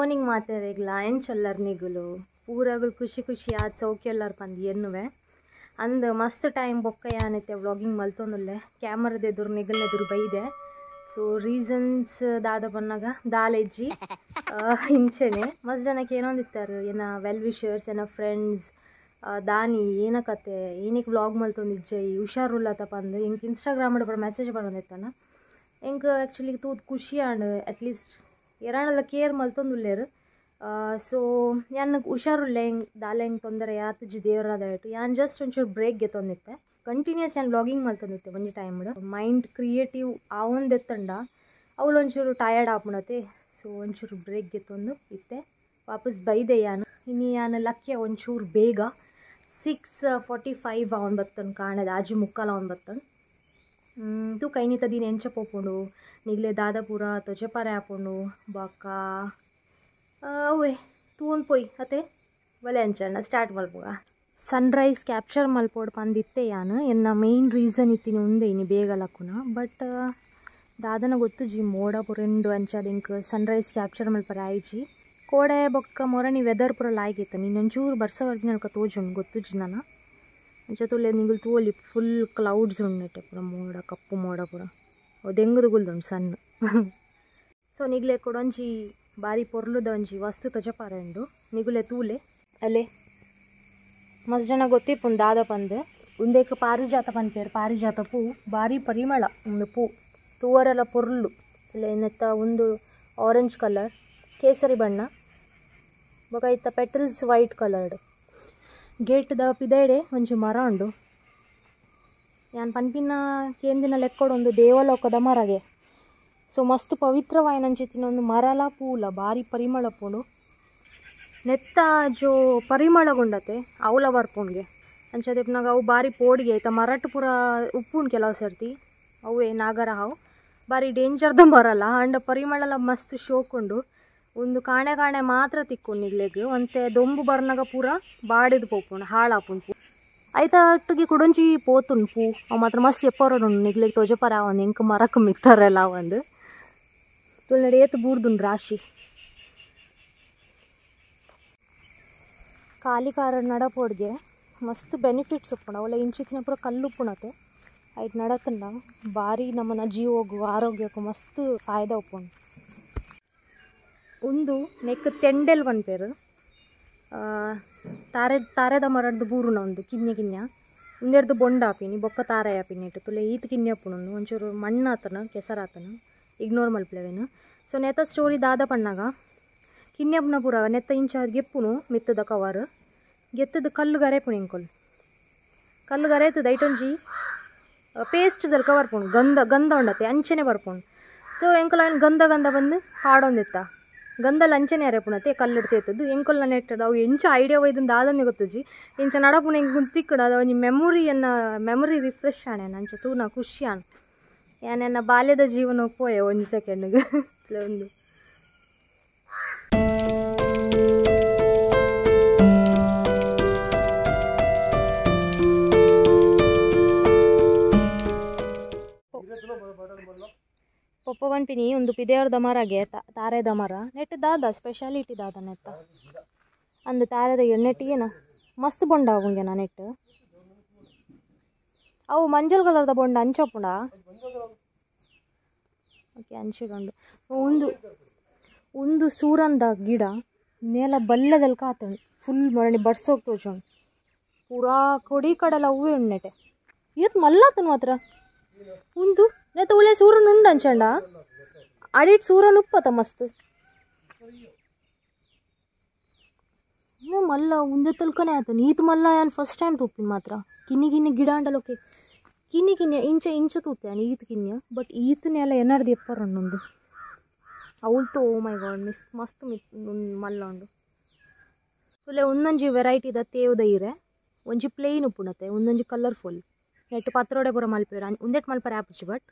morning ಮಾತಾಡಿಗ್ಲ ಎಂಚಲ್ಲರ್ ನಿಗುಲು ಪೂರಗಳು ಖುಷಿ ಖುಷಿ ಆದ ಸೌಖ್ಯಲ್ಲರ್ ಪಂದು ಎನ್ನುವೆ ಅಂದ್ ಮಸ್ತ್ ಟೈಮ್ ಬೊಕ್ಕ ಯಾನೈತೆ ವ್ಲಾಗಿಂಗ್ ಮಲ್ತೊಂದುಲ್ಲೆ ಕ್ಯಾಮರಾದ ಎದುರು ನಿಗಲ್ನ ಎದುರು ಬೈದೆ ಸೊ ರೀಸನ್ಸ್ ದಾದ ಬನ್ನಾಗ ದಾಲೆಜ್ಜಿ ಹಿಂಚೆನೆ ಮಸ್ತ್ ಜನಕ್ಕೆ ಏನೊಂದಿತ್ತಾರೆ ಏನ ವೆಲ್ ವಿಷರ್ಸ್ ಏನ ಫ್ರೆಂಡ್ಸ್ ದಾನಿ ಏನ ಕತೆ ಏನಕ್ಕೆ ವ್ಲಾಗ್ ಮಲ್ತೊಂದಿಜ್ಜೈ ಹುಷಾರುಲ್ಲತ ಪಂದು ಇಂಕ್ ಇನ್ಸ್ಟಾಗ್ರಾಮ್ ಬರ ಮೆಸೇಜ್ ಬರೋದಿತ್ತಾನ ಇಂಕ್ ಆ್ಯಕ್ಚುಲಿ ತೂತ್ ಖುಷಿ ಆಂಡ್ ಅಟ್ಲೀಸ್ಟ್ ಎರಡೆಲ್ಲ ಕೇರ್ ಮಲ್ತೊಂದುಲ್ಲೇರು ಸೊ ಯಾನಕ್ಕೆ ಹುಷಾರುಲ್ಲೆ ಹೆಂಗೆ ದಾಲೆ ಹೆಂಗೆ ತೊಂದರೆ ಯಾತಜ್ಜಿ ದೇವರಾದಾಯಿತು ಯಾನ್ ಜಸ್ಟ್ ಒಂಚೂರು ಬ್ರೇಕ್ ಗೆತ್ತೊಂದಿತ್ತೆ ಕಂಟಿನ್ಯೂಸ್ ನಾನು ವ್ಲಾಗಿಂಗ್ ಮಲ್ತೊಂದಿತ್ತೆ ಒಂಜಿ ಟೈಮ್ ಮೈಂಡ್ ಕ್ರಿಯೇಟಿವ್ ಆವೊಂದೆತ್ತಂಡ ಅವಳು ಒಂಚೂರು ಟಯರ್ಡ್ ಆಪುಣತೆ ಸೊ ಒಂಚೂರು ಬ್ರೇಕ್ ಗೆತ್ತೊಂದು ಇತ್ತೆ ವಾಪಸ್ ಬೈದೆ ಯಾನು ಇನ್ನು ಯಾನು ಲಕ್ಕಿಯ ಒಂಚೂರು ಬೇಗ 6:45 ಅವನು ಬತ್ತನು ಕಾಣದ ಆಜಿ ಮುಕ್ಕಾಲ ಅವನು ಬತ್ತನು ತೂ ಕೈನಿತ ದಿನ ಎಂಚ ಪೋಪುಂಡು ನಿಗ್ಲೆ ದಾದಾಪುರ ತೊಜೆಪಾರೆ ಆಪುಂಡು ಬಾಕ ಅವೇ ತೂ ಒಂದು ಪೊಯ್ ಅತೆ ಬಲೆ ಅಂಚಣ್ಣ ಸ್ಟಾರ್ಟ್ ಮಲ್ಪುಗ ಸನ್ರೈಸ್ ಕ್ಯಾಪ್ಚರ್ ಮಲ್ಪೋಡು ಪಂದಿತ್ತೆ ಯಾನು ಎನ್ನ ಮೇಯ್ನ್ ರೀಸನ್ ಇತ್ತಿನ ಉಂದೆ ಇನ್ನು ಬೇಗ ಲಕ್ಕುನ ಬಟ್ ದಾದನ ಗೊತ್ತು ಜಿ ಮೋಡ ಪುರೆಂಡು ಅಂಚದ ಇಂಕ್ ಸನ್ರೈಸ್ ಕ್ಯಾಪ್ಚರ್ ಮಲ್ಪರೆ ಆಯ್ಜಿ ಕೋಡೆ ಬೊಕ್ಕ ಮೊರಣಿ ವೆದರ್ ಪುರ ಲಾಯ್ಕಿತ್ತು ನೀನೊಂಚೂರು ಬರ್ಸವರ್ಗಿ ನನಗೆ ತೋಜುಂಡು ಗೊತ್ತುಜಿ ನಾನು ಅಂಚ ತುಲೆ ನಿಂಗಲ್ ತೂಲಿ ಫುಲ್ ಕ್ಲೌಡ್ಸ್ ಉಂಡೆಟ್ಟೆ ಪುರ ಮೋಡ ಕಪ್ಪು ಮೋಡ ಪುರ ದೆಂಗುದು ಗುಲ್ದುಂಡು ಸಣ್ಣ ಸೊ ನಿಗ್ಲೆ ಕೊಡೊಂಜಿ ಬಾರಿ ಪೊರ್ಲುದ ಒಂಜಿ ವಸ್ತು ತಜಪಾರ ಉಂಡು ನಿಗುಲೆ ತೂಲೆ ಅಲ್ಲೇ ಮಸ್ತ್ ಜನ ಗೊತ್ತಿಪ್ಪುಂಡು ದಾದ ಪಂದು ಉಂದೇಕ ಪಾರಿಜಾತ ಪನ್ಪೇರು ಪಾರಿಜಾತ ಪೂ ಭಾರಿ ಪರಿಮಳ ಒಂದು ಪೂ ತೂವರೆಲ್ಲ ಪೊರ್ಲು ಇಲ್ಲ ಇನ್ನೆತ್ತ ಒಂದು ಆರೆಂಜ್ ಕಲರ್ ಕೇಸರಿ ಬಣ್ಣ ಬೊಕ ಇತ್ತ ಪೆಟಲ್ಸ್ ವೈಟ್ ಕಲರ್ಡ್ ಗೇಟ್ದ ಪಿದೈಡೆ ಒಂಜಿ ಮರ ಉಂಡು ಯಾನ್ ಪನ್ಪಿನ ಕೇಂದಿನ ಲೆಕ್ಕೋಡು ಒಂದು ದೇವಲೋಕದ ಮರಗೆ ಸೊ ಮಸ್ತ್ ಪವಿತ್ರವಾಯಿನಂಚಿತ್ತಿನ ಒಂದು ಮರಲ ಪೂಲ ಭಾರಿ ಪರಿಮಳ ಪೋಡು ನೆತ್ತ ಜೋ ಪರಿಮಳಗೊಂಡತೆ ಅವಲ ಬರ್ಪುಣ್ಗೆ ಅಂಚದೆಪ್ನಾಗ ಅವು ಭಾರಿ ಪೋಡಿಗೆ ಆಯ್ತಾ ಮರಟ್ಟು ಪೂರ ಉಪ್ಪುಂಡು ಕೆಲವು ಸರ್ತಿ ಅವೇ ನಾಗರ ಹಾವು ಭಾರಿ ಡೇಂಜರ್ದ ಮರಲ್ಲ ಅಂಡ ಪರಿಮಳಲ ಮಸ್ತ್ ಶೋಕುಂಡು ಒಂದು ಕಾಣೆ ಕಾಣೆ ಮಾತ್ರ ತಿಕ್ಕೊಂಡು ನಿಗ್ಲೆಗ್ ಒಂತೆ ದೊಂಬು ಬರ್ನಾಗ ಪೂರ ಬಾಡಿದು ಪೋಪುಂಡು ಹಾಳಾಪುಂಡು ಪೂ ಆಯ್ತಾ ಅಟ್ಟಿಗೆ ಕುಡೊಂಜಿ ಪೋತುಂಡು ಪೂ ಅವು ಮಾತ್ರ ಮಸ್ತ್ ಎಪ್ಪರೋಡು ನಿಗ್ಲೆಗ್ ತೊಜಪರ ಒಂದು ಎಂಕ ಮರಕ್ಕೆ ಮಿಕ್ತಾರಲ್ಲ ಒಂದು ತುಳ್ನಡೆ ಏತು ಬೂರ್ದುಂಡು ರಾಶಿ ಖಾಲಿ ಕಾರ ನಡಪೋಡ್ಗೆ ಮಸ್ತ್ ಬೆನಿಫಿಟ್ಸ್ ಉಪ್ಪುಂಡು ಅವಳ ಇಂಚಿತ್ತಿನ ಪೂರ ಕಲ್ಲು ಉಪ್ಪುಣತೆ ಆಯ್ತು ನಡಕಂಡ ಭಾರಿ ನಮ್ಮನ ಜೀವೋಗು ಆರೋಗ್ಯಕ್ಕೂ ಮಸ್ತ್ ಫಾಯ್ದ ಉಪ್ಪುಂಡು ಒಂದು ನೆಕ್ ತೆಂಡೆಲ್ ಪನ್ಪೇರು ತಾರೆದ ಮರಡ್ದು ಬೂರುನ ಒಂದು ಕಿನ್ಯ ಇಂದೆರ್ದು ಬೊಂಡ ಆಪಿನಿ ಬೊಕ್ಕ ತಾರೆ ಆಪಿನಿ ಇಟ್ಟು ತುಲೆ ಈತ್ ಕಿನ್ಯ ಪುಣನು ಒಂಚೂರು ಮಣ್ಣು ಆತನ ಕೆಸರಾತನ ಇಗ್ನೋರ್ ಮಲ್ಪಲೆವೇನು ಸೊ ನೆತ್ತ ಸ್ಟೋರಿ ದಾದ ಪಣ್ಣಾಗ ಕಿನ್ಯಪ್ನ ಪೂರ ನೆತ್ತ ಇಂಚ ಗೆಪ್ಪುನು ಮೆತ್ತದ ಕವರ್ ಗೆತ್ತದ ಕಲ್ಲು ಗರೆಪುಣು ಇಂಕೊಲ್ ಕಲ್ಲು ಗರೆತದ ಐಟೊಂಜಿ ಪೇಸ್ಟ್ದಲ್ಲಿ ಕವರ್ ಪುಣು ಗಂಧ ಉಂಡತೆ ಅಂಚನೆ ಬರ್ಪುಣು ಸೊ ಎಂಕೊಲ ಗಂಧ ಬಂದು ಹಾಡೊಂದಿತ್ತ ಗಂಧಲ್ ಅಂಚನೆ ಅರೆಪುಣತೆ ಕಲ್ಲಿಡ್ತೇತದ್ದು ಎಂಕೊಲ್ಲ ನೆಟ್ಟದು ಅವು ಎಂಚ ಐಡಿಯಾ ಒಯ್ದಂದು ಆದನ್ನೇ ಗೊತ್ತುಜಿ ಇಂಚ ನಡಪುಣ ಹೆಂಗೆ ಗುಂತಿಕ್ಕಡ ಅದು ಒಂಜಿ ಮೆಮೊರಿ ರಿಫ್ರೆಶ್ ಆಣೆ ಅಂಚ ತೂನ ಖುಷಿ ಆಣ ಯಾನೆನ್ನ ಬಾಲ್ಯದ ಜೀವನ ಪೋಯ ಒಂದು ಸೆಕೆಂಡ್ಗೆ ಒಂದು ಪಪ್ಪ ಪನ್ಪಿನಿ ಒಂದು ಪಿದೇವ್ರದ ಮರಗೆ ತಾರೆದ ಮರ ನೆಟ್ಟು ದಾದ ಸ್ಪೆಷಾಲಿಟಿ ದಾದ ನೆತ್ತ ಅಂದು ತಾರೆದ ನೆಟ್ಟಿಗೇನ ಮಸ್ತ್ ಬೊಂಡ ಅವಂಗೆ ನಾ ನೆಟ್ಟು ಅವು ಮಂಜಲ್ ಕಲರ್ದ ಬೊಂಡ ಅಂಚಪ್ಪುಂಡ ಓಕೆ ಅಂಚಿಡುಂಡು ಒಂದು ಸೂರಂದ ಗಿಡ ನೆಲ ಬಲ್ಲದಲ್ಲಿ ಕಾತುಂಡು ಫುಲ್ ಮರಣಿ ಬಡ್ಸೋಗಿ ತೋಚುಂಡು ಪೂರಾ ಕೊಡಿ ಕಡಲ ಹೂವೇ ಉಂಡು ನೆಟ್ಟೆ ಇವತ್ತು ಮಲ್ಲಾತನು ಮಾತ್ರ ಒಂದು ನೆತ್ತ ಉಳೆ ಸೂರನ್ ಉಂಡು ಅಂಚಂಡ ಅಡಿಟ್ ಸೂರನ್ ಉಪ್ಪತ್ತ ಮಸ್ತ್ ಮಲ್ಲ ಉಂದೆ ತಲ್ಕನೇ ಆಯ್ತು ನೀತು ಮಲ್ಲ ಯಾನು ಫಸ್ಟ್ ಟೈಮ್ ತೂಪಿನ ಮಾತ್ರ ಕಿನ್ನಿ ಗಿಡ ಅಂಡಲೋಕೆ ಕಿನ್ನಿ ಇಂಚ ತೂತೆ ಈತ್ ಕಿನ್ಯ ಬಟ್ ಈತನೆಲ್ಲ ಏನಾರ್ದು ಎಪ್ಪರಣ್ಣೊಂದು ಅವಳ್ತು ಓ ಮೈ ಗಾಡ್ ಮಸ್ತ್ ಮಲ್ಲ ಉಂಡು ಫುಲ್ಲೆ ಒಂದೊಂಜಿ ವೆರೈಟಿದ ತೇವ್ದ ಇರೆ ಒಂಜಿ ಪ್ಲೇನ್ ಉಪ್ಪುಣತೆ ಒಂದೊಂಜಿ ಕಲರ್ಫುಲ್ ನೆಟ್ಟು ಪತ್ರೋಡೆ ಪೂರ ಮಲ್ಪೇರು ಒಂದೆಟ್ಟು ಮಲ್ಪರೆ ಆಪುಚ್ಚಿ ಬಟ್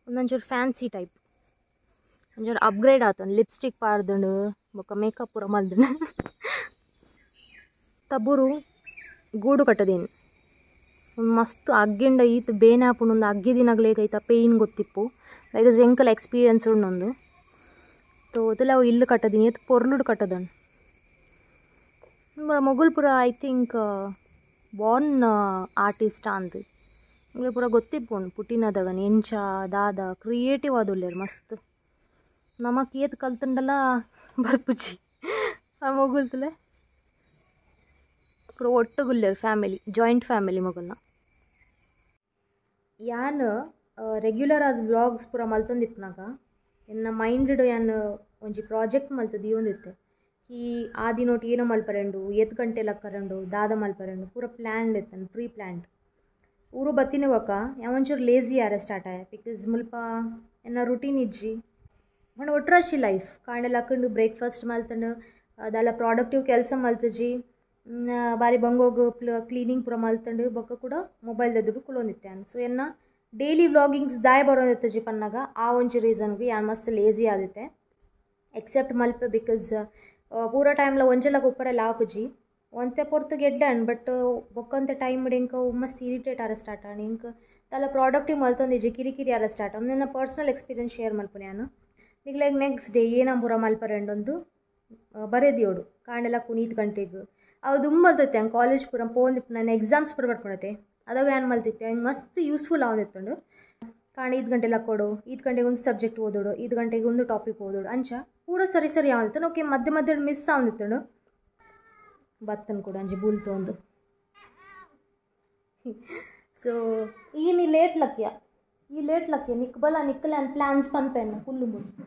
ಒಂದೊಂಚೂರು ಫ್ಯಾನ್ಸಿ ಟೈಪ್ ಒಂಚೂರು ಅಪ್ಗ್ರೇಡ್ ಆತನು ಲಿಪ್ಸ್ಟಿಕ್ ಪಾಡ್ದುಂಡು ಬೊಕ್ಕ ಮೇಕಪ್ ಪೂರ ಮಲ್ದುಂಡು ತಬ್ಬುರು ಗೂಡು ಕಟ್ಟದೇನು ಮಸ್ತ್ ಅಗ್ಗಿಂಡ ಈತ್ ಬೇನೆ ಆಪುಂಡು ಒಂದು ಅಗ್ಗಿ ದಿನಗಳೇಗೈತ ಪೇಯ್ನ್ ಗೊತ್ತಿಪ್ಪು ಲೈಕ್ ಎಂಕಲ್ ಎಕ್ಸ್ಪೀರಿಯನ್ಸ್ ಉಂಡೊಂದು तो तुला इल्ಲು कಟ್ಟदीन ये पोर्लुड कಟ್ಟदन ಮೊಗುಲ್ ಪೂರ ಐ ಥಿಂಕ್ ಬಾರ್ನ್ ಆರ್ಟಿಸ್ಟ್ ಅಂದು ನಿಮಗೆ ಪೂರ ಗೊತ್ತಿಪ್ಪುಂಡು ಪುಟ್ಟಿನದಾಗ ಎಂಚ ದಾದ ಕ್ರಿಯೇಟಿವ್ ಆದುಲ್ಲೇರು ಮಸ್ತ್ ನಮಕ್ ಏತ್ ಕಲ್ತಂಡಲ್ಲ ಬರ್ಪುಜಿ ಆ ಮೊಗುಲ್ತಲೆ ಪೂರ ಒಟ್ಟುಗುಲ್ಲೇರು ಫ್ಯಾಮಿಲಿ ಜಾಯಿಂಟ್ ಫ್ಯಾಮಿಲಿ ಮೊಗಲ್ನ ಯಾನ್ ರೆಗ್ಯುಲರ್ ಆದ ವ್ಲಾಗ್ಸ್ ಪೂರ ಮಲ್ತೊಂದಿಪ್ಪನಾಗ ಎನ್ನ ಮೈಂಡ್ ಯಾನ್ ಒಂಜಿ ಪ್ರಾಜೆಕ್ಟ್ ಮಲ್ತದಿ ಒಂದಿತ್ತೆ ಈ ಆದಿನೋಟ್ ಏನೋ ಮಲ್ಪರೆಂಡು ಎತ್ ಗಂಟೆ ಲಕ್ಕರಂಡು ದಾದ ಮಲ್ಪರೆಂಡು ಪೂರ ಪ್ಲ್ಯಾನ್ಡ್ ಇತ್ತನು ಪ್ರೀ ಪ್ಲ್ಯಾನ್ಡ್ ಊರು ಬತ್ತಿನ ಬಕ ಯಾವಂಚೂರು ಲೇಜಿ ಯಾರ ಸ್ಟಾರ್ಟ್ ಆಯ ಬಿಕಾಸ್ ಮುಲ್ಪ ಎನ್ನ ರುಟೀನ್ ಇಜ್ಜಿ ಮಣ ಒಟ್ರಾಶಿ ಲೈಫ್ ಕಾಂಡೆ ಲಕ್ಕಂಡು ಬ್ರೇಕ್ಫಾಸ್ಟ್ ಮಲ್ತಂಡು ಅದೆಲ್ಲ ಪ್ರಾಡಕ್ಟಿವ್ ಕೆಲಸ ಮಲ್ತಜಿ ಬಾರಿ ಬಂಗೋಗು ಕ್ಲೀನಿಂಗ್ ಪೂರ ಮಲ್ತಂಡು ಬೊಕ್ಕ ಕೂಡ ಮೊಬೈಲ್ ದುಡ್ಡು ಕುಲೊಂದಿತ್ತೆ ಸೊ ಎನ್ನ ಡೈಲಿ ವ್ಲಾಗಿಂಗ್ಸ್ ದಾಯ ಬರೋದಿತ್ತಜಿ ಪನ್ನಾಗ ಆ ಒಂಜಿ ರೀಸನ್ಗೆ ಯಾನ್ ಮಸ್ತ್ ಲೇಜಿ ಆದಿತ್ತೆ ಎಕ್ಸೆಪ್ಟ್ ಮಲ್ಪೆ ಬಿಕಾಸ್ ಪೂರ ಟೈಮ್ಲ ಒಂಜೆಲ್ಲ ಉಪ್ಪರೆಲ್ಲ ಆಪುಜಿ ಒಂತೆ ಪೊರ್ತಗೆ ಎಡ್ಡಾನ್ ಬಟ್ ಬೊಕ್ಕಂತೆ ಟೈಮ್ ಇಂಕ ಮಸ್ತ್ ಇರಿಟೇಟ್ ಆರ ಸ್ಟಾರ್ಟ್ ಆಣಿ ಇಂಕ ತಲ ಪ್ರಾಡಕ್ಟಿವ್ ಮಲ್ತೊಂದಿಜ್ಜಿ ಕಿರಿಕಿರಿ ಆರ ಸ್ಟಾರ್ಟ್ ನನ್ನ ಪರ್ಸ್ನಲ್ ಎಕ್ಸ್ಪೀರಿಯನ್ಸ್ ಶೇರ್ ಮಲ್ಪನೆ ನಾನು ನಿಗ್ಲಾಗ ನೆಕ್ಸ್ಟ್ ಡೇ ಏನ ಪೂರ ಮಲ್ಪರೆಂಡೊಂದು ಬರೆದಿಯೋಡು ಕಾಂಡೆಲ್ಲ ಕುನೀತ್ ಗಂಟೆಗೆ ಅವು ತುಂಬ ಮಲ್ತೈತೆ ಹಂಗೆ ಕಾಲೇಜ್ ಪೂರ ಪೋಂದಿಪ್ಪು ನನ್ನ ಎಕ್ಸಾಮ್ಸ್ ಪೂರ ಬರ್ಕೊಳತ್ತೆ ಅದಾಗ ಏನು ಮಲ್ತಿತ್ತೆ ಹಂಗೆ ಮಸ್ತ್ ಯೂಸ್ಫುಲ್ ಆವಂದಿತ್ತುಂಡು ಕಾಂಡೆ 5 ಗಂಟೆಲ್ಲ ಕೊಡು 5 ಗಂಟೆಗೆ ಒಂದು ಸಬ್ಜೆಕ್ಟ್ ಓದೋಡು 5 ಗಂಟೆಗೆ ಒಂದು ಟಾಪಿಕ್ ಓದೋಡು ಅಂಚ ಪೂರ ಸರಿ ಸರಿ ಆವಂದಿತ್ತು ಓಕೆ ಮಧ್ಯೆ ಮಧ್ಯೆ ಮಿಸ್ ಆವಂದಿತ್ತುಂಡು ಬತ್ತನ್ ಕೂಡ ಅಂಜಿ ಬೂಲ್ತು ಒಂದು ಸೊ ಈ ಲೇಟ್ ಲಕ್ಯ ನಿಕ್ಬಲ ನಿಕ್ಕಲೆ ಅನ್ ಪ್ಲಾನ್ಸ್ ಪನ್ಪೆನ್ನ ಫುಲ್ಲು ಮುಂದೆ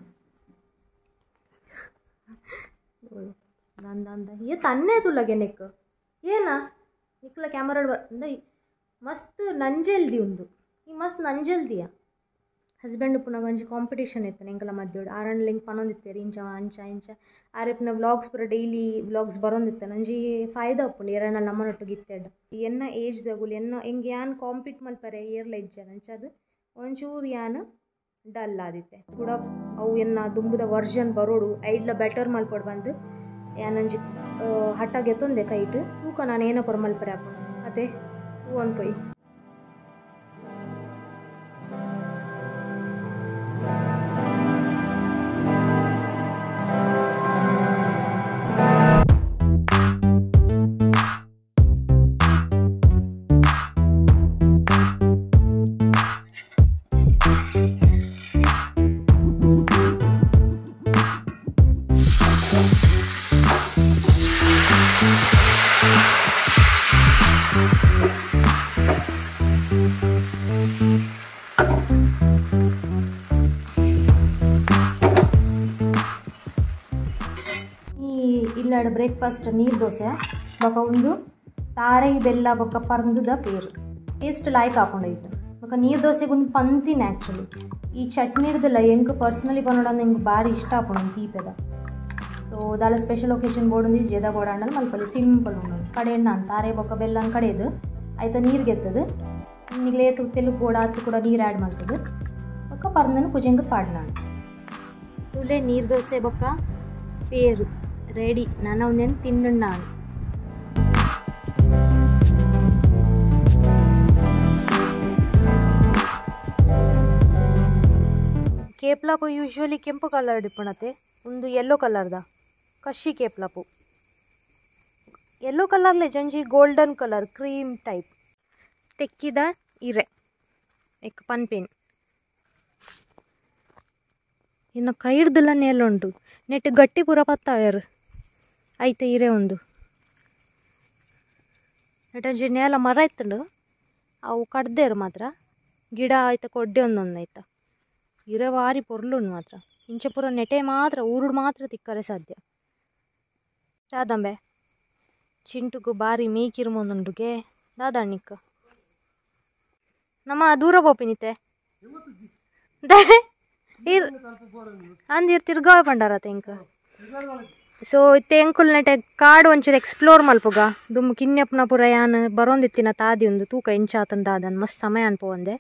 ನಂದ ಏ ತನ್ನೇ ತುಲ್ಲಗೆ ನೆಕ್ ಏನಾ ನಿಕ್ಕಲ ಕ್ಯಾಮರಾ ಅಂದ ಮಸ್ತ್ ನಂಜಲ್ದಿ ಉಂದು ಈ ಮಸ್ತ್ ನಂಜಲ್ದಿಯ ಹಸ್ಬೆಂಡ್ ಪುನಗ ಒಂಜಿ ಕಾಂಪಿಟೇಷನ್ ಇತ್ತು ಎಂಕಲ ಮದ್ದೋಡು ಆರಣ್ಣ ಲಿಂಕ್ ಪನೊಂದಿತ್ತೇರಿ ಇಂಚ ಅಂಚ ಆರೆಪ್ನ ವ್ಲಾಗ್ಸ್ ಪೂರ ಡೈಲಿ ವ್ಲಾಗ್ಸ್ ಬರೋಂದಿತ್ತು ನಂಜಿ ಫಾಯ್ದಾ ಉಪ್ಪುಂಡು ಎರಣ್ಣ ನಮ್ಮನೊಟ್ಟಿಗೆ ಇತ್ತೆಡ್ ಎನ್ನ ಏಜ್ದಾಗುಲು ಎನ್ನ ಎಂಗೆ ಯಾನ್ ಕಾಂಪಿಟ್ ಮಲ್ಪರೆ ಏರ್ಲ ಇಜ್ಜ ಅಂಚ ಅದು ಒಂಚೂರು ಯಾನ್ ಡಲ್ ಆದಿತ್ತೆ ಕೂಡ ಅವು ಎನ್ನ ದುಂಬುದ ವರ್ಷನ್ ಬರೋಡು ಐಡ್ಲ ಬೆಟರ್ ಮಲ್ಪಡು ಬಂದು ಯಾನಂಜಿ ಹಠ ಗೆತ್ತೊಂದೆ ಕೈಟ್ ತೂಕ ನಾನು ಏನೋ ಪುರ ಮಲ್ಪರೆ ಹಾಕೊಂಡು ಅದೇ ತೂ ಅನ್ಕೊಯ್ ಇಲ್ಲಾಡ ಬ್ರೇಕ್ಫಾಸ್ಟ್ ನೀರು ದೋಸೆ ಬೊಕ ಒಂದು ತಾರೈ ಬೆಲ್ಲ ಬೊಕ ಪರ್ಂದದ ಪೇರು ಟೇಸ್ಟ್ ಲಾಯ್ಕ್ ಹಾಕೊಂಡೈತು ಬೊಕ ನೀರು ದೋಸೆಗೆ ಒಂದು ಪಂತಿನ ಆ್ಯಕ್ಚುಲಿ ಈ ಚಟ್ನಿರ್ದಲ್ಲ ಎಂಕ್ ಪರ್ಸ್ನಲಿ ಬನ್ನೋಡಂದು ಎಂಕ್ ಭಾರಿ ಇಷ್ಟ ಹಾಕೊಂಡು ತೀಪೆದ ಸೊ ದಾಲ ಸ್ಪೆಷಲ್ ಒಕೇಶನ್ ಬೋಡೊಂದು ಜೇದ ಬೋಡಾಂಡಲ್ ಮಲ್ಪಲ್ಲಿ ಸಿಂಪಲ್ ಉಂಡು ಕಡೆ ನಾನು ತಾರೆ ಬೊಕ ಬೆಲ್ಲ ಕಡೆದು ಆಯ್ತಾ ನೀರು ಗೆತ್ತದು ನಿಗ್ಲೇ ತೆಲುಗು ಬೋಡ ಹತ್ತು ಕೂಡ ನೀರು ಆ್ಯಡ್ ಮಾಡ್ತದೆ ಬೊಕ ಪರ್ಂದನು ಪೂಜೆಂಗೆ ಪಾಡ್ನಾಡು ತುಲೆ ನೀರು ದೋಸೆ ಬೊಕ ಪೇರು ರೆಡಿ ನಾನು ಒಂದೇನು ತಿಂಡು ನಾನು ಕೇಪ್ಲಾಪು ಯೂಶ್ವಲಿ ಕೆಂಪು ಕಲರ್ ಡಿಪ್ಪಣತೆ ಒಂದು ಯೆಲ್ಲೋ ಕಲರ್ದ ಕಶಿ ಕೇಪ್ಲಾಪು ಯೆಲ್ಲೋ ಕಲರ್ಲೆ ಜಂಜಿ ಗೋಲ್ಡನ್ ಕಲರ್ ಕ್ರೀಮ್ ಟೈಪ್ ತೆಕ್ಕಿದ ಇರೆ ಎಕ್ ಪನ್ಪೇನ್ ಇನ್ನು ಕೈ ಹಿಡ್ದಲ್ಲ ನೇಲುಂಟು ನೆಟ್ಟು ಗಟ್ಟಿ ಪೂರ ಪತ್ತಾವ್ಯಾರು ಐತೆ ಇರೆ ಒಂದು ನೆಟ್ಟಂಜಿ ನೇಲ ಮರ ಇತ್ತಂಡು ಅವು ಕಡ್ದೇರು ಮಾತ್ರ ಗಿಡ ಆಯ್ತಾ ಕೊಡ್ಡೆ ಒಂದೊಂದು ಆಯ್ತಾ ಇರೆ ವಾರಿ ಪೊರ್ಲುಂಡು ಮಾತ್ರ ಇಂಚೆ ಪೂರ ನೆಟೆ ಮಾತ್ರ ಊರುಡು ಮಾತ್ರ ತಿಕ್ಕರೆ ಸಾಧ್ಯ ದಾದಂಬೆ ಚಿಂಟುಗು ಬಾರಿ ಮೇಯ್ಕಿರ್ಮೊಂದುಂಡುಗೆ ದಾದಾಣಿಕ್ಕ ನಮ್ಮ ದೂರ ಬೋಪಿನಿತೆ ಅಂದಿರ್ ತಿರ್ಗಾವ ಪಂಡಾರತೆ ಇಂಕ ಸೊ ಇತ್ತೆ ಎಂಕುಲ್ ನೆಟೆ ಕಾಡು ಒಂಚೂರು ಎಕ್ಸ್ಪ್ಲೋರ್ ಮಲ್ಪುಗ ದುಮ್ ಕಿನ್ಯಪ್ನ ಪುರ ಯಾನ್ ಬರೋಂದಿತ್ತಿನ ತಾದಿ ಒಂದು ತೂಕ ಇಂಚಾತನ್ ದಾದನ್ ಮಸ್ತ್ ಸಮಯ ಅನ್ಪೋಂದೆ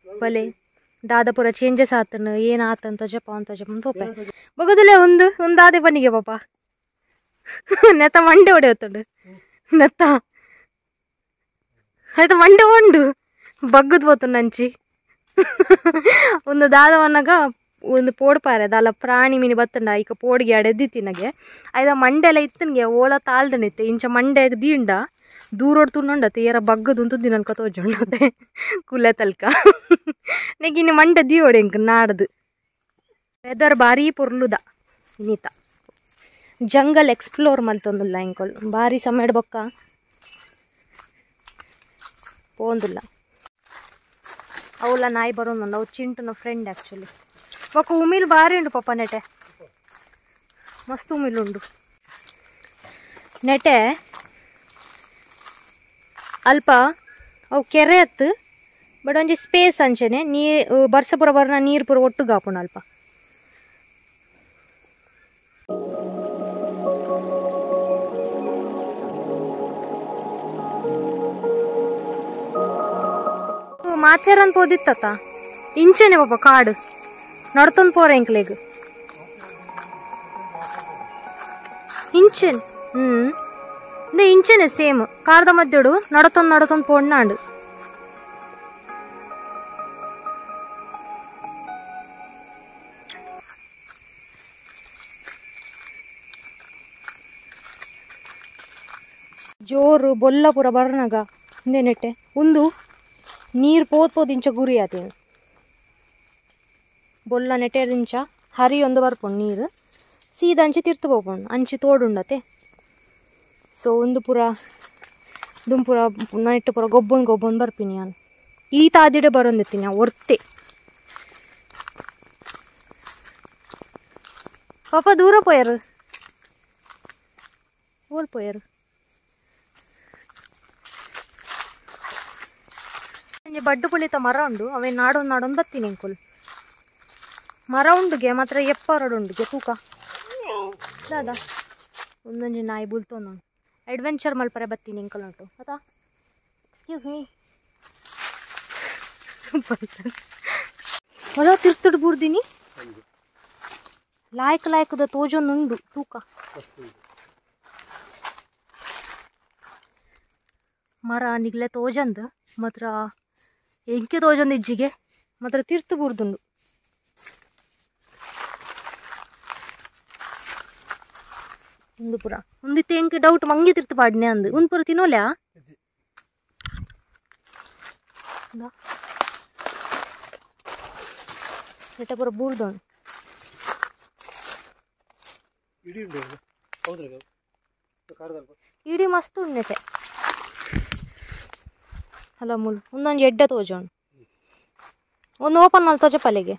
ಬಲೆ ದಾದ ಪುರ ಚೇಂಜಸ್ ಆತನ್ ಏನು ಆತಂತ ಜಪ ಅಂತ ಜಪ ಪೋಪೆ ಬಗದಲೆ ಒಂದು ದಾದೆ ಬನ್ನಿಗೆ ಪಾಪ ನೆತ್ತ ಮಂಡೆ ಹೊಡೆಯುತ್ತುಂಡು ನೆತ್ತ ಆಯ್ತಾ ಮಂಡೆ ಉಂಡು ಬಗ್ಗದ್ ಹೋತು ನಂಚಿ ಒಂದು ದಾದವನ್ನಾಗ ಒಂದು ಪೋಡ್ ಪಾರೆ ದಾಲ ಪ್ರಾಣಿ ಮೀನು ಬತ್ತಂಡ ಈಗ ಪೋಡ್ಗೆ ಎಡೆದ್ದಿ ತಿನ್ನಗೆ ಐದ ಮಂಡೆಲ್ಲ ಇತ್ತನ್ಗೆ ಓಲ ತಾಳ್ದನಿತ್ತೆ ಇಂಚ ಮಂಡೆಗೆ ದೀಂಡ ದೂರೋಡ್ ತುಂಡತೆ ಏರ ಬಗ್ಗದು ಅಂತ ದಿನನ್ಕ ತೋಜೊಂಡತೆ ಕುಲೆ ತಲ್ಕ ನೆಗಿನ ಮಂಡೆ ದೀವೋಡೆ ಇಂಕ ನಾಡ್ದು ವೆದರ್ ಭಾರಿ ಪೊರ್ಲುದ ಇನ್ನಿತ ಜಂಗಲ್ ಎಕ್ಸ್ಪ್ಲೋರ್ ಮಲ್ತೊಂದುಲ್ಲ ಇಂಕೊಲ್ ಭಾರಿ ಸಮಯ ಬೊಕ್ಕ ಪೋಂದುಲ್ಲ ಅವಳ ನಾಯಿ ಬರೋದು ಅವು ಚಿಂಟುನ ಫ್ರೆಂಡ್ ಆ್ಯಕ್ಚುಲಿ ಬೊಕ್ಕ ಉಮಿಲ್ ಭಾರಿ ಉಂಡು ಪಪ್ಪ ನೆಟೆ ಮಸ್ತ್ ಉಮಿಲ್ ಉಂಡು ನೆಟೆ ಅಲ್ಪ ಅವು ಕೆರೆ ಹತ್ತು ಬಟ್ ಒಂಜಿ ಸ್ಪೇಸ್ ಅಂಚೆನೆ ಬರ್ಸ ಪೂರ ಬರ್ನ ನೀರು ಪೂರ ಒಟ್ಟುಗೆ ಹಾಪುಣ ಅಲ್ಪ ಮಾಥೇರನ್ ಪೋದಿತ್ತ ಇಂಚೆನೆ ಪಾಪ ಕಾಡು ನಡ್ತೊಂದು ಪೋರ ಎಂಕ್ಲೆಗ್ ಇಂಚೆನ್ ಇಂಚೆನೆ ಸೇಮ್ ಕಾರದ ಮಧ್ಯಡು ನಡತೊಂದು ಪೋಡ್ನಾಂಡು ಜೋರು ಬೊಲ್ಲ ಪೂರ ಬರ್ನಗ ಹಿಂದೆ ನೆಟ್ಟೆ ಒಂದು ನೀರು ಪೋದ್ ಇಂಚ ಗುರಿ ಆತೇನು ಬೊಲ್ಲ ನೆಟ್ಟೆರಿಂಚ ಹರಿ ಒಂದು ಬರ್ಪುಂಡು ನೀರು ಸೀದಾ ಅಂಚಿ ತಿರ್ತು ಹೋಗ್ಪುಂಡು ಅಂಚಿ ತೋಡುಂಡತೆ ಸೊ ಒಂದು ಪೂರ ದುಂಪುರ ನೆಟ್ಟು ಪೂರ ಗೊಬ್ಬೊಂದು ಬರ್ಪಿನಿ ನಾನು ಈ ತಾದಿಡೆ ಬರೋಂದಿತ್ತೀನಿ ನಾನು ಒರ್ತೆ ಪಾಪ ದೂರ ಪೋಯರು ಓಲ್ ಪೋಯರು ಬಡ್ಡು ಪುಳಿತ ಮರ ಉಂಡು ಅವೇ ನಾಡೊಂದು ಬತ್ತೀನಿ ಅಂಕುಲ್ ಮರ ಉಂಡುಗೆ ಮಾತ್ರ ಎಪ್ಪರಡು ಉಂಡುಗೆ ತೂಕ ದಾದಾ ಒಂದೊಂದು ನಾಯಿ ಬುಲ್ತೊಂದು ಅಡ್ವೆಂಚರ್ ಮಲ್ಪರೆ ಬತ್ತೀನಿ ಅಂಕಲ್ ಉಂಟು ಆತಾ ಎಕ್ಸ್ಕ್ಯೂಸ್ ಮೀ ಹೊಲ ತಿರ್ತುಡು ಬೂರ್ದಿನಿ ಲಾಯ್ಕದ ತೋಜೊಂದು ಉಂಡು ತೂಕ ಮರ ನಿಗ್ಲೆ ತೋಜಂದು ಮಾತ್ರ ಎಂಕೆ ತೋಜೊಂದು ಇಜ್ಜಿಗೆ ಮಾತ್ರ ತಿರ್ತು ಬೂರ್ದುಂಡು ಒಂದು ಪುರ ಒಂದಿತ್ತು ಎಂಕೆ ಡೌಟ್ ಮಂಗಿ ತಿರ್ತು ಪಾಡ್ನೆ ಅಂದು ಒಂದು ಪುರ ತಿನ್ನೋಲ್ಯಾ ನೆಟ್ಟ ಪುರ ಬೂರ್ದೋಣು ಇಡೀ ಮಸ್ತ್ ಉಂಡು ನೆಟೆ ಅಲ್ಲ ಮುಲ್ ಒಂದೊಂದು ಎಡ್ಡೆ ತೋಜೋಣು ಒಂದು ಓಪನ್ ಅಲ್ಲಿ ತೋಜ ಪಲೆಗೆ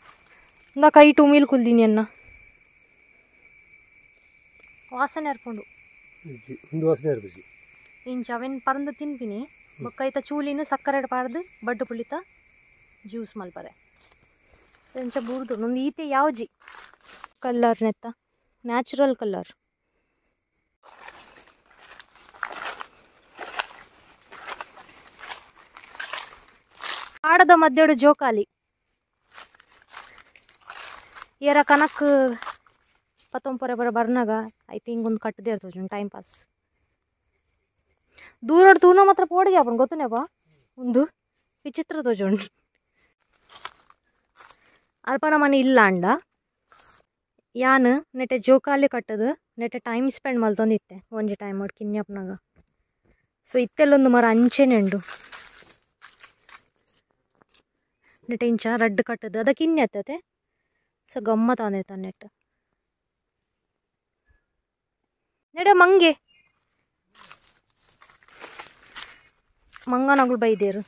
ಇಂದ ಕೈ ಟೂಮಿಲ್ ಕುಲ್ದೀನಿ ಅನ್ನ ವಾಸನೆ ಹರ್ಕೊಂಡು ಇಂಚ ಅವೆನ್ ಪರಂದು ತಿನ್ಪಿನಿ ಬೊಕ್ಕೈತ ಚೂಲಿನ ಸಕ್ಕರೆ ಪಾರ್ದು ಬಡ್ಡು ಪುಳಿತ ಜ್ಯೂಸ್ ಮಲ್ಪರೆ ಇಂಚ ಬೂರ್ದು ಒಂದು ಈತೆ ಯಾವ್ಜಿ ಕಲರ್ ನೆತ್ತ ನ್ಯಾಚುರಲ್ ಕಲರ್ ಆಡದ ಮಧ್ಯಡು ಜೋಕಾಲಿ ಏರ ಕನಕ್ ಪತ್ತೊಂಪರೆ ಬರ ಬರ್ನಾಗ ಐ ಥಿಂಕ್ ಒಂದು ಕಟ್ಟದೇ ಇರ್ತದೆ ಟೈಮ್ ಪಾಸ್ ದೂರ ತೂನ ಮಾತ್ರ ಪೋಡಿಗೆ ಆಪನ್ ಗೊತ್ತನೇಪ ಒಂದು ವಿಚಿತ್ರ ತೋಜುಂಡು ಅಲ್ಪನ ಮನೆ ಇಲ್ಲ ಅಂಡ ಯಾನು ನೆಟ್ಟೆ ಜೋಕಾಲಿ ಕಟ್ಟದು ನೆಟ್ಟೆ ಟೈಮ್ ಸ್ಪೆಂಡ್ ಮಲ್ತೊಂದಿತ್ತೆ ಒಂಜಿ ಟೈಮ್ ಮಾಡಿ ಕಿನ್ಯಪ್ನಾಗ ಸೊ ಇತ್ತೆಲ್ಲೊಂದು ಮರ ಅಂಚೆನೆ ಉಂಡು ನೆಟ್ಟೆ ಇಂಚ ರಡ್ಡು ಕಟ್ಟದು ಅದಕ್ಕೆ ಇನ್ನೆತ್ತತೆ ಸೊ ಗಮ್ಮತ್ ಆದೈತ ನೆಟ್ಟು ನೆಡ ಮಂಗೆ ಮಂಗನಗಳು ಬೈದೇರು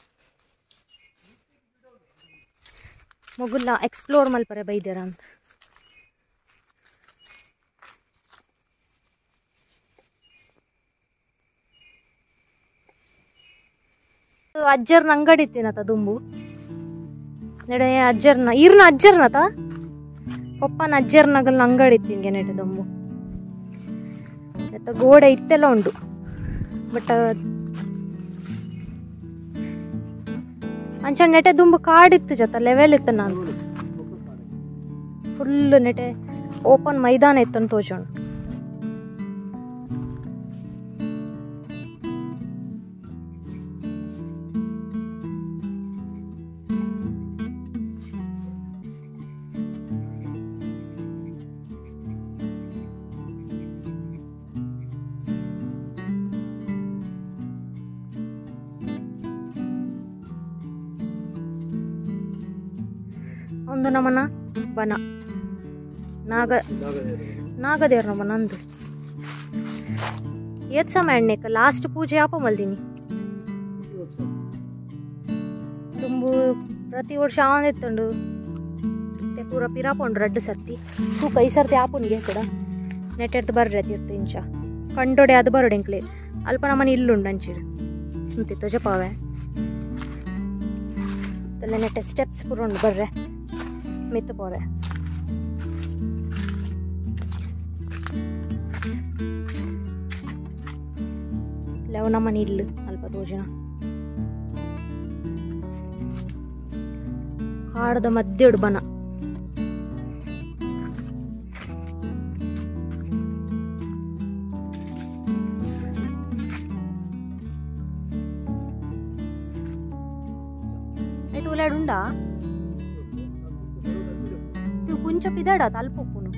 ಮಗುಲ್ಲ ಎಕ್ಸ್ಪ್ಲೋರ್ ಮಲ್ಪರೆ ಬೈದೇರ ಅಂತ ಅಜ್ಜರ್ನ ಅಂಗಡಿ ಇತ್ತೇನತ ದುಂಬು ನೆಡೆ ಅಜ್ಜರ್ನ ಈರ್ನ ಅಜ್ಜರ್ನತ ಪಪ್ಪನ ಅಜ್ಜರ್ನಗಲ್ನ ಅಂಗಡಿ ಇತ್ತು ಹಿಂಗೆ ನೆಡೆ ದುಂಬು ಗೋಡೆ ಇತ್ತೆಲ್ಲ ಉಂಡು ಬಟ್ ಅಂಚ ನೆಟೆ ದುಂಬು ಕಾಡಿತ್ತು ಜೊತೆ ಲೆವೆಲ್ ಇತ್ತು ನಾನು ಫುಲ್ ನೆಟೆ ಓಪನ್ ಮೈದಾನ ಇತ್ತು ತೋಚೋಣ ಒಂದು ನಮನ ಬನ ನಾಗದೇವ್ರ ನಮನ ಅಂದು ಏತ್ ಸಮಯ ಎಣ್ಣೆಕ ಲಾಸ್ಟ್ ಪೂಜೆ ಯಾಪ ಮಲ್ದಿನಿ ತುಂಬು ಪ್ರತಿ ವರ್ಷ ಆವಂದೆತ್ತಂಡು ಪೂರ ಪಿರಾಪುಂಡು ರಡ್ಡು ಸರ್ತಿ ತೂ ಕೈ ಸರ್ತಿ ಆಪುನ್ಗೆ ಕೂಡ ನೆಟ್ಟೆಡ್ದು ಬರ್ರೆ ತೀರ್ಥ ಇಂಚ ಕಂಡೊಡೆ ಅದು ಬರೋಡೆ ಎಂಕ್ಲೆ ಅಲ್ಪ ನಮ್ಮನೆ ಇಲ್ಲುಂಡು ಅಂಚಿಡು ಅಂತಿತ್ತು ಜಪಾವೆ ತಲೆ ನೆಟ್ಟೆ ಸ್ಟೆಪ್ಸ್ ಪೂರ ಉಂಡು ಬರ್ರೆ ಮಿತ್ತು ಪೋರೆ ಲೆವ್ ನಮ್ಮನೆ ಇಲ್ಲು ಅಲ್ಪ ತೋಜನ ಕಾಡದ ಮಧ್ಯೆಡು ಬನ ಉಂಡಾ तू कुंच पिदाडा तलपोपुनु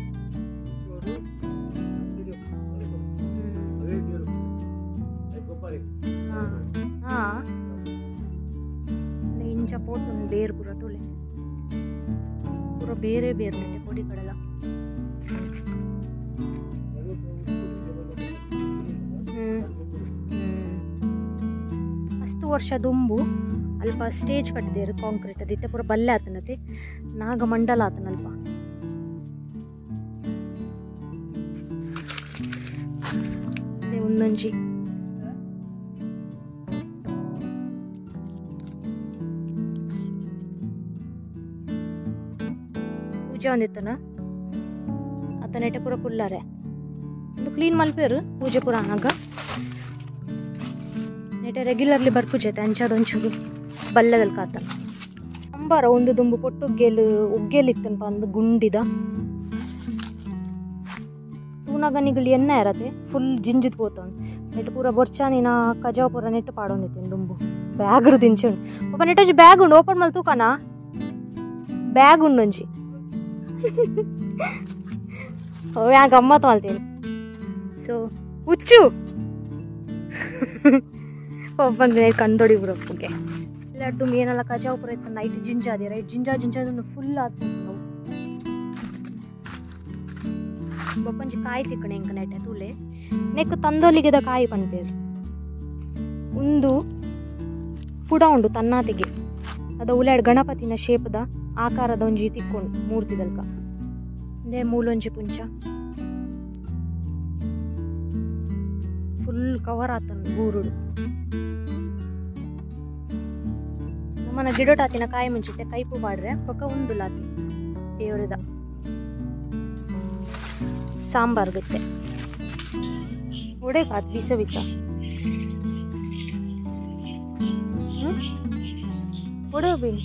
इंच पोतुनु बेर पूरा तुले पूरा बेरे बेर नेटे कोडी कड़ला अस्तु वर्ष दुंबु अल्प स्टेज कट्टिदेರು ಕಾಂಕ್ರೀಟ್ ಅದಿತ್ತೆ ಪೂರ ಬಲ್ಲೆ ಆತನತೆ ನಾಗಮಂಡಲ ಆತನಲ್ಪ ದೇ ಒಂದೊಂಜಿ ಪೂಜೆ ಒಂದಿತ್ತನ ಆತನೆಟೆ ಪೂರ ಕುಲ್ಲಾರೆ ಒಂದು ಕ್ಲೀನ್ ಮಲ್ಪೇರು ಪೂಜೆ ಪೂರ ಆನಾಗ ನೆಟೆ ರೆಗ್ಯುಲರ್ಲಿ ಬರ್ಪುಜೈತೆ ಅಂಚದೊಂಚೂರು ಬಲ್ಲೆದಲ್ಲಿ ಕಾತ ಅಂಬಾರ ಒಂದು ದುಂಬು ಒಗ್ಗೆಲಿತ್ತನಪ ಅಂದು ಗುಂಡಿದ ತೂನಗನಿಗಳು ಎಣ್ಣೆ ಇರತ್ತೆ ಫುಲ್ ಜಿಂಜಿದ್ ಪೋತವನು ನೆಟ್ಟು ಪೂರ ಬೊರ್ಚಾನಿನ ಕಜಾವ್ ಪೂರ ನೆಟ್ಟು ಪಾಡೊಂದಿತ್ತು ದುಂಬು ಬ್ಯಾಗ್ ತಿಂಚುಂಡು ಪಾಪ ನೆಟ್ಟೊಂಜಿ ಬ್ಯಾಗ್ ಉಂಡು ಓಪನ್ ಮಲ್ ತೂಕನ ಬ್ಯಾಗ್ ಉಂಡೊಂಜಿ ಓ ಯಾ ಗಮ್ಮತ್ ಮಲ್ತೀನಿ ಸೊ ಹುಚ್ಚು ಬಂದು ಕಂದೊಡಿ ಬಿಡೋಕ್ಕೆ ಲಡ್ಡು ಏನೆಲ್ಲ ಕಜಾವ್ ಪುರ ಇತ್ತು ನೈಟ್ ಜಿಂಜಾದಿ ರೈಟ್ ಜಿಂಜಾದನ್ನು ಫುಲ್ ಆಗ್ತದೆ ನಾವು ಬೊಪ್ಪಂಜಿ ಕಾಯಿ ತಿಕ್ಕಣೆ ಎಂಕ ನೆಟ್ಟೆ ತೂಲೆ ನೆಕ್ ತಂದೊಲಿಗೆದ ಕಾಯಿ ಪನ್ಪೇರು ಒಂದು ಪುಡ ಉಂಡು ತನ್ನಾತಿಗೆ ಅದ ಉಲಾಡ್ ಗಣಪತಿನ ಶೇಪದ ಆಕಾರದ ಒಂಜಿ ತಿಕ್ಕೊಂಡು ಮೂರ್ತಿದಲ್ಕ ದೇ ಮೂಲೊಂಜಿ ಪುಂಚ ಫುಲ್ ಕವರ್ ಆತನು ಬೂರುಡು ನಮ್ಮನ ಗಿಡೋಟಾತಿನ ಕಾಯಿ ಮುಂಚಿತೆ ಕೈಪು ಪಾಡ್ರೆ ಪಕ್ಕ ಉಂಡು ಲಾತಿ ದೇವ್ರದ ಸಾಂಬಾರ್ ಗತ್ತೆ ಒಡೆಗಾತ್ ಬಿಸ ಬಿಸ ಒಡೆ ಬೀನ್